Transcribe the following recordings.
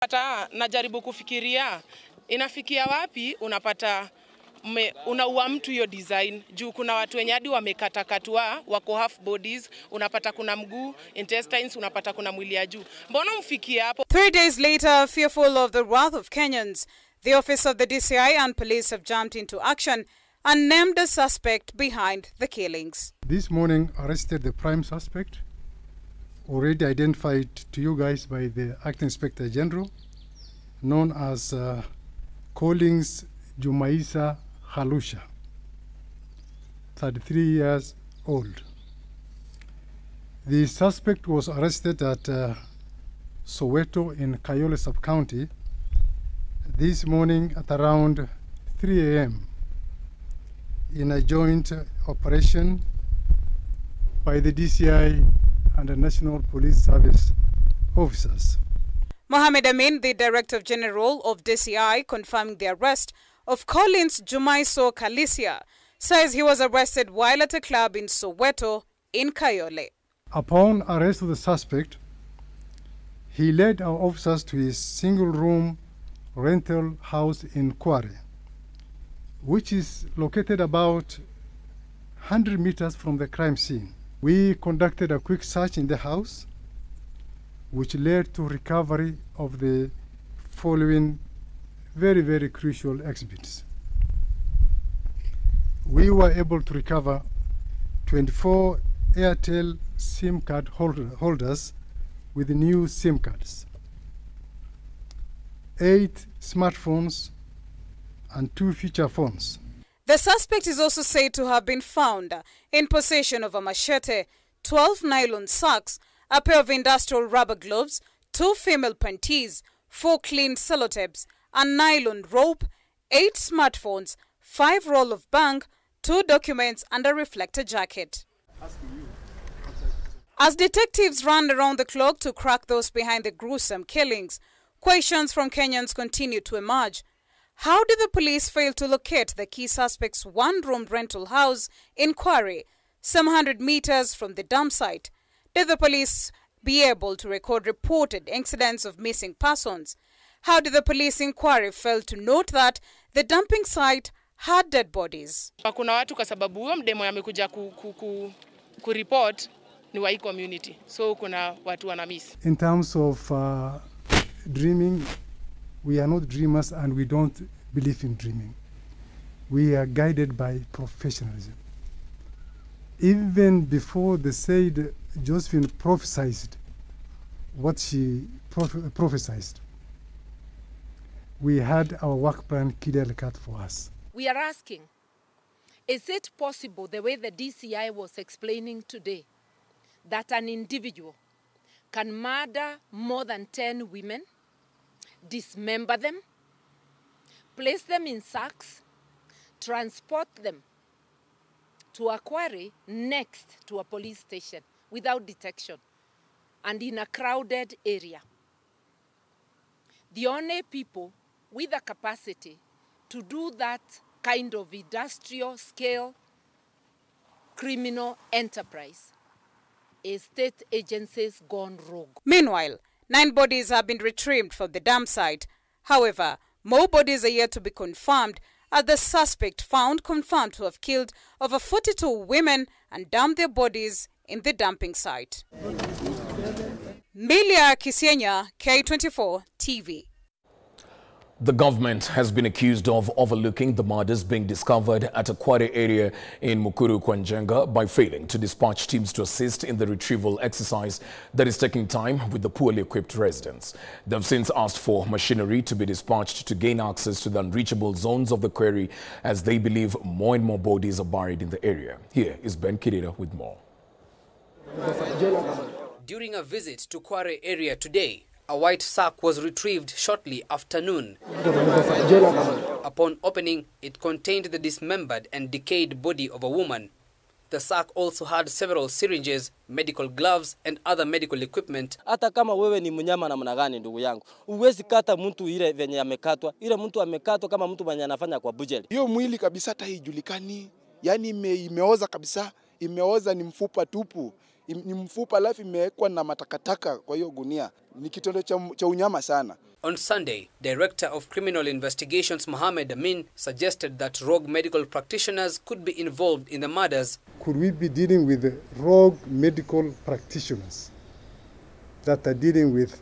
Hata najaribu kufikiria inafikia wapi unapata unaua mtu hiyo design juu kuna watu wenye hadi wamekatakatwa wako half bodies, unapata kuna mguu, intestines, unapata kuna mwili ya juu. Mbona mfikia hapo? 3 days later, fearful of the wrath of Kenyans, the office of the DCI and police have jumped into action and named the suspect behind the killings. This morning arrested the prime suspect, already identified to you guys by the Acting Inspector General, known as Collins Jumaisa Halusha, 33 years old. The suspect was arrested at Soweto in Kayole sub-county this morning at around 3 a.m. in a joint operation by the DCI and the National Police Service officers. Mohammed Amin, the Director General of DCI, confirming the arrest of Collins Jumaiso Kalisia, says he was arrested while at a club in Soweto in Kayole. Upon arrest of the suspect, he led our officers to his single-room rental house in Kware, which is located about 100 meters from the crime scene. We conducted a quick search in the house, which led to recovery of the following very, very crucial exhibits. We were able to recover 24 Airtel SIM card holders with new SIM cards, 8 smartphones, and 2 feature phones. The suspect is also said to have been found in possession of a machete, 12 nylon sacks, a pair of industrial rubber gloves, 2 female panties, 4 clean sellotapes, a nylon rope, 8 smartphones, 5 roll of bang, 2 documents, and a reflector jacket. As detectives ran around the clock to crack those behind the gruesome killings, questions from Kenyans continue to emerge. How did the police fail to locate the key suspect's one-room rental house in Kware, some 100 meters from the dump site? Did the police be able to record reported incidents of missing persons? How did the police in Kware fail to note that the dumping site had dead bodies? Kuna watu kwa sababu huyo mdemo yamekuja report ni wa community. So kuna watu wana miss. In terms of dreaming, we are not dreamers and we don't believe in dreaming. We are guided by professionalism. Even before the said Josephine prophesied what she prophesied, we had our work plan clearly cut for us. We are asking, is it possible, the way the DCI was explaining today, that an individual can murder more than 10 women, dismember them, place them in sacks, transport them to a quarry next to a police station without detection and in a crowded area? The only people with the capacity to do that kind of industrial scale criminal enterprise is state agencies gone rogue. Meanwhile, 9 bodies have been retrieved from the dump site. However, more bodies are yet to be confirmed, as the suspect found confirmed to have killed over 42 women and dumped their bodies in the dumping site. Milia Kisienya, K24 TV. The government has been accused of overlooking the murders being discovered at a quarry area in Mukuru, Kwanjenga by failing to dispatch teams to assist in the retrieval exercise that is taking time with the poorly equipped residents. They have since asked for machinery to be dispatched to gain access to the unreachable zones of the quarry, as they believe more and more bodies are buried in the area. Here is Ben Kirida with more. During a visit to quarry area today, a white sack was retrieved shortly after noon. Upon opening, it contained the dismembered and decayed body of a woman. The sack also had several syringes, medical gloves, and other medical equipment. Hata kama wewe ni mnyama namna gani ndugu yangu, uwezi kata mtu ile venye amekatwa. Ile mtu amekatwa kama mtu mwenye anafanya kwa bujeli. Hiyo mwili kabisa hata haijulikani. Yaani imeoza kabisa, imeoza, ni mfupa tupu. ni mfupa alafu imewekwa na matakataka kwa hiyo gunia. Ni kitendo cha unyama sana. On Sunday, Director of Criminal Investigations Mohammed Amin suggested that rogue medical practitioners could be involved in the murders. Could we be dealing with the rogue medical practitioners that are dealing with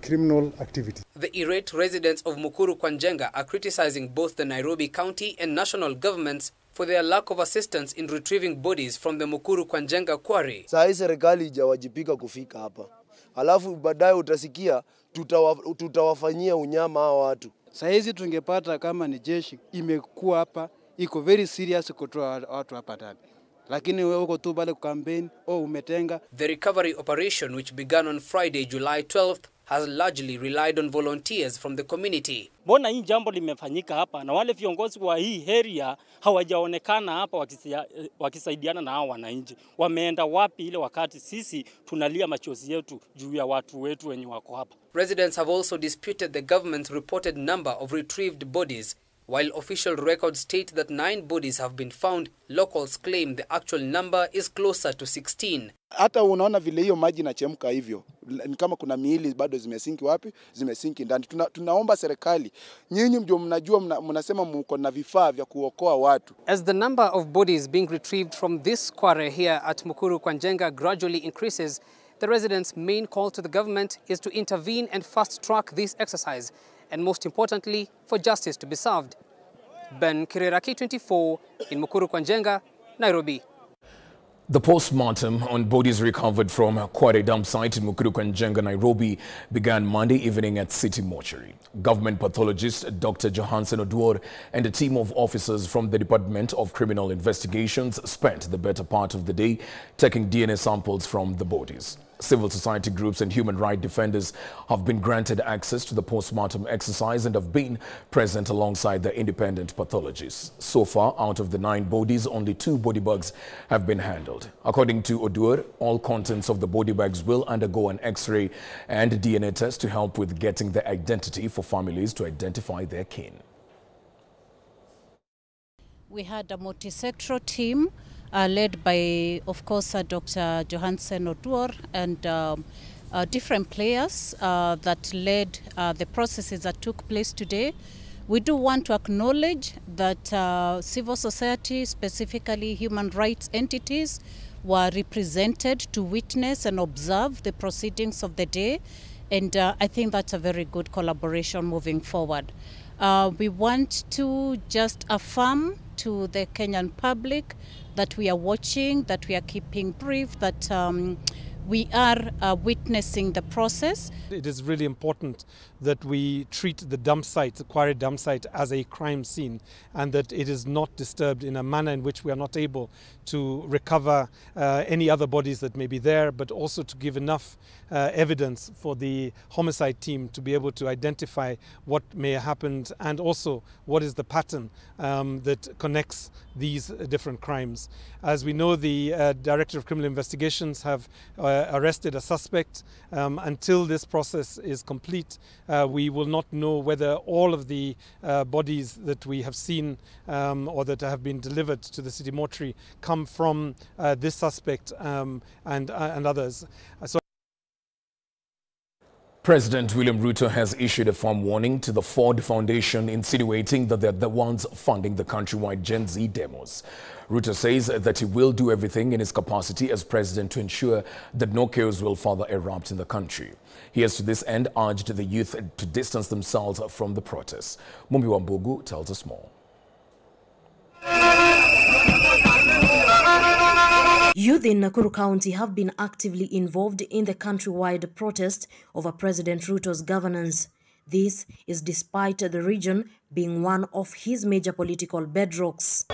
criminal activity? The irate residents of Mukuru Kwanjenga are criticizing both the Nairobi County and national governments for their lack of assistance in retrieving bodies from the Mukuru Kwanjenga quarry. Saa hii serikali hajawajibika kufika hapa. Alafu baadaye utasikia tutawafanyia unyama hao watu. Saa hizi tungepata kama ni jeshi imekuwa hapa, iko very serious kutoa watu hapa ndani. Lakini wewe uko tu bale campaign umetenga. The recovery operation, which began on Friday, July 12th, has largely relied on volunteers from the community. Mbona hii jambo limefanyika hapa na wale viongozi wa hii area hawajaonekana hapa wakisaidiana na hao wananchi? Wameenda wapi ile wakati sisi tunalia machozi yetu juu ya watu wetu wenye wako hapa? Residents have also disputed the government's reported number of retrieved bodies. While official records state that 9 bodies have been found, locals claim the actual number is closer to 16. Hata unaona vile hiyo maji inachemka hivyo. Ni kama kuna miili bado zimesinki wapi? Zimesinki ndani. Tunaomba serikali, nyinyi ndio mnajua, mnasema mko na vifaa vya kuokoa watu. As the number of bodies being retrieved from this quarry here at Mukuru Kwanjenga gradually increases, the residents' main call to the government is to intervene and fast-track this exercise, and most importantly, for justice to be served. Ben Kirera, K24, in Mukuru Kwanjenga, Nairobi. The postmortem on bodies recovered from a quarry dump site in Mukuru Kwanjenga, Nairobi, began Monday evening at City Mortuary. Government pathologist Dr. Johansen Oduor and a team of officers from the Department of Criminal Investigations spent the better part of the day taking DNA samples from the bodies. Civil society groups and human rights defenders have been granted access to the postmortem exercise and have been present alongside the independent pathologists. So far, out of the 9 bodies, only 2 body bags have been handled. According to Oduor, all contents of the body bags will undergo an X-ray and DNA test to help with getting the identity for families to identify their kin. We had a multi-sectoral team led by, of course, Dr. Johansen Oduor and different players that led the processes that took place today. We do want to acknowledge that civil society, specifically human rights entities, were represented to witness and observe the proceedings of the day. And I think that's a very good collaboration moving forward. We want to just affirm to the Kenyan public that we are watching, that we are keeping brief, that we are witnessing the process. It is really important that we treat the dump site, the quarry dump site, as a crime scene, and that it is not disturbed in a manner in which we are not able to recover any other bodies that may be there, but also to give enough evidence for the homicide team to be able to identify what may have happened and also what is the pattern that connects these different crimes. As we know, the Director of Criminal Investigations have arrested a suspect. Until this process is complete, we will not know whether all of the bodies that we have seen or that have been delivered to the city mortuary come from this suspect and others. President William Ruto has issued a firm warning to the Ford Foundation, insinuating that they're the ones funding the countrywide Gen Z demos. Ruto says that he will do everything in his capacity as president to ensure that no chaos will further erupt in the country. He has to this end urged the youth to distance themselves from the protests. Mumbi Wambugu tells us more. Youth in Nakuru County have been actively involved in the countrywide protest over President Ruto's governance. This is despite the region being one of his major political bedrocks.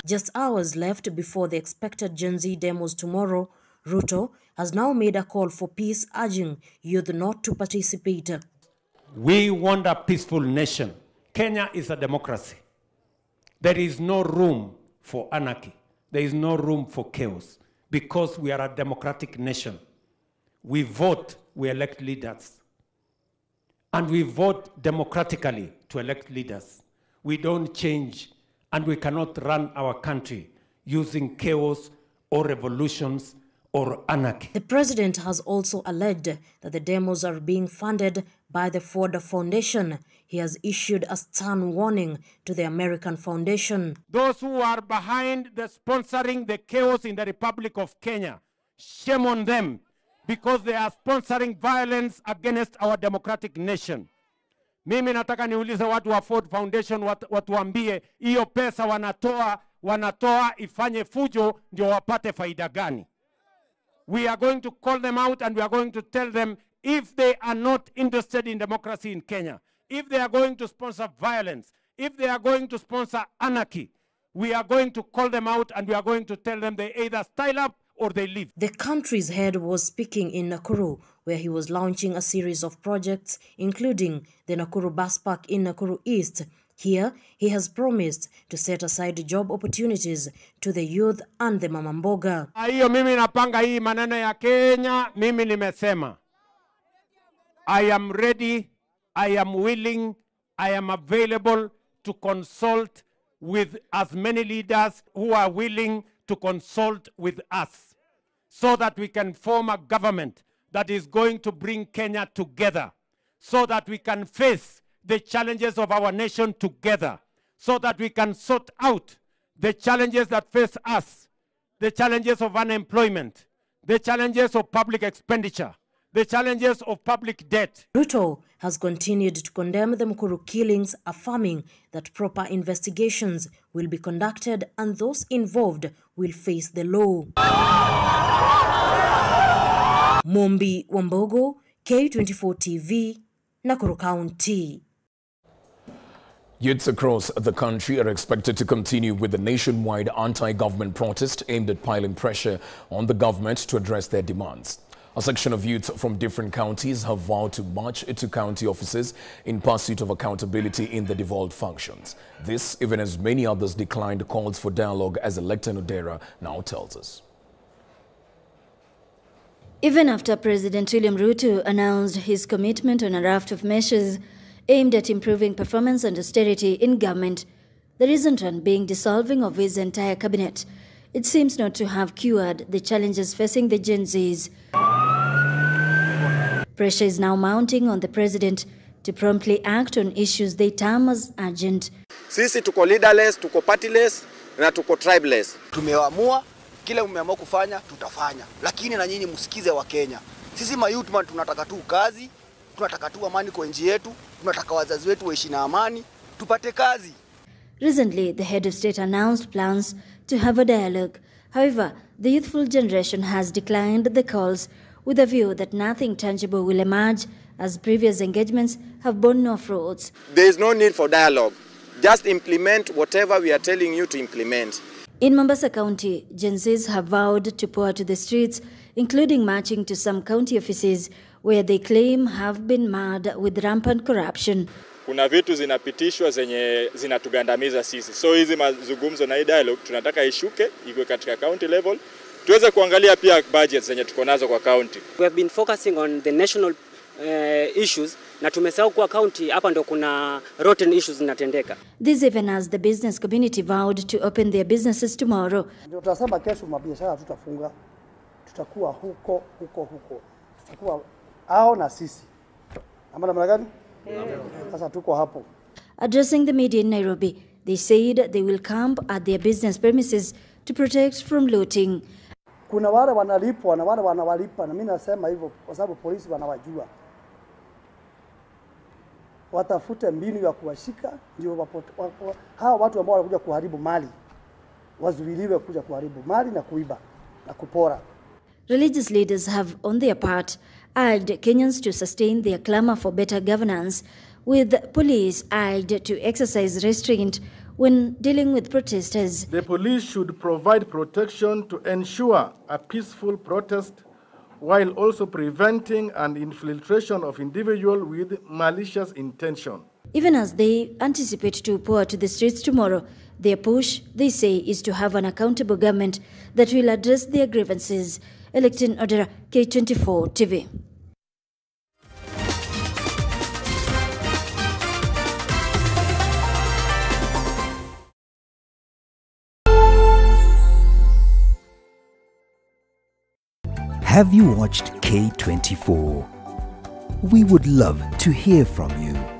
Just hours left before the expected Gen Z demos tomorrow, Ruto has now made a call for peace, urging youth not to participate. We want a peaceful nation. Kenya is a democracy. There is no room for anarchy. There is no room for chaos because we are a democratic nation. We vote, we elect leaders. And we vote democratically to elect leaders. We don't change, and we cannot run our country using chaos or revolutions or anarchy. The president has also alleged that the demos are being funded by the Ford Foundation. He has issued a stern warning to the American Foundation. Those who are behind the sponsoring the chaos in the Republic of Kenya, shame on them, because they are sponsoring violence against our democratic nation. Mimi nataka niulize watu wa Ford Foundation watuambie hiyo pesa wanatoa ifanye fujo ndio wapate faida gani? We are going to call them out and we are going to tell them if they are not interested in democracy in Kenya, if they are going to sponsor violence, if they are going to sponsor anarchy, we are going to call them out and we are going to tell them they either style up or they leave. The country's head was speaking in Nakuru, where he was launching a series of projects, including the Nakuru Bus Park in Nakuru East. Here, he has promised to set aside job opportunities to the youth and the mama mboga. Hiyo mimi napanga hii maneno ya Kenya, mimi nimesema. I am ready, I am willing, I am available to consult with as many leaders who are willing to consult with us so that we can form a government that is going to bring Kenya together, so that we can face the challenges of our nation together, so that we can sort out the challenges that face us, the challenges of unemployment, the challenges of public expenditure, the challenges of public debt. Ruto has continued to condemn the Mukuru killings, affirming that proper investigations will be conducted and those involved will face the law. Mombi Wambogo, K24 TV, Nakuru County. Youths across the country are expected to continue with the nationwide anti-government protest aimed at piling pressure on the government to address their demands. A section of youths from different counties have vowed to march to county offices in pursuit of accountability in the devolved functions. This, even as many others declined calls for dialogue, as Electa Nodera now tells us. Even after President William Ruto announced his commitment on a raft of measures aimed at improving performance and austerity in government, the recent one being dissolving of his entire cabinet, it seems not to have cured the challenges facing the Gen Zs. Pressure is now mounting on the president to promptly act on issues they term as urgent. Sisi tuko leaderless, tuko partyless, na tuko tribeless. Tumeamua kile umeamua kufanya tutafanya, lakini na nyinyi msikize wa Kenya. Sisi mayouthman tunataka tu kazi, tunataka tu amani kwa nchi yetu, tunataka wazazi wetu waishi na amani, tupate kazi. Recently, the head of state announced plans to have a dialogue. However, the youthful generation has declined the calls with a view that nothing tangible will emerge as previous engagements have borne no fruits. There is no need for dialogue. Just implement whatever we are telling you to implement. In Mombasa County, Gen Zs have vowed to pour to the streets, including marching to some county offices where they claim have been marred with rampant corruption. Kuna vitu zinapitishwa zenye zinatugandamiza sisi. So hizi mazungumzo na hii dialogue tunataka ishuke iwe katika county level. Tuweze kuangalia pia budgets zenye tuko nazo kwa county. We have been focusing on the national issues na tumesahau kwa county hapa ndo kuna rotten issues zinatendeka. This even as the business community vowed to open their businesses tomorrow. Ndio tutasema kesho mabiashara tutafunga. Tutakuwa huko. Tutakuwa hao na sisi. Ama namna gani? Sasa tuko hapo. Addressing the media in Nairobi, they said they will camp at their business premises to protect from looting. Kuna wale wanalipwa na wale wanawalipa, na mimi nasema hivyo kwa sababu polisi wanawajua. Watafute mbinu ya kuwashika ndio hawa watu ambao wanakuja kuharibu mali wazuiliwe kuja kuharibu mali na kuiba na kupora. Religious leaders have, on their part, urged Kenyans to sustain their clamor for better governance, with police urged to exercise restraint when dealing with protesters. The police should provide protection to ensure a peaceful protest while also preventing an infiltration of individuals with malicious intention. Even as they anticipate to pour to the streets tomorrow, their push, they say, is to have an accountable government that will address their grievances. Electa Nodera, K24 TV. Have you watched K24? We would love to hear from you.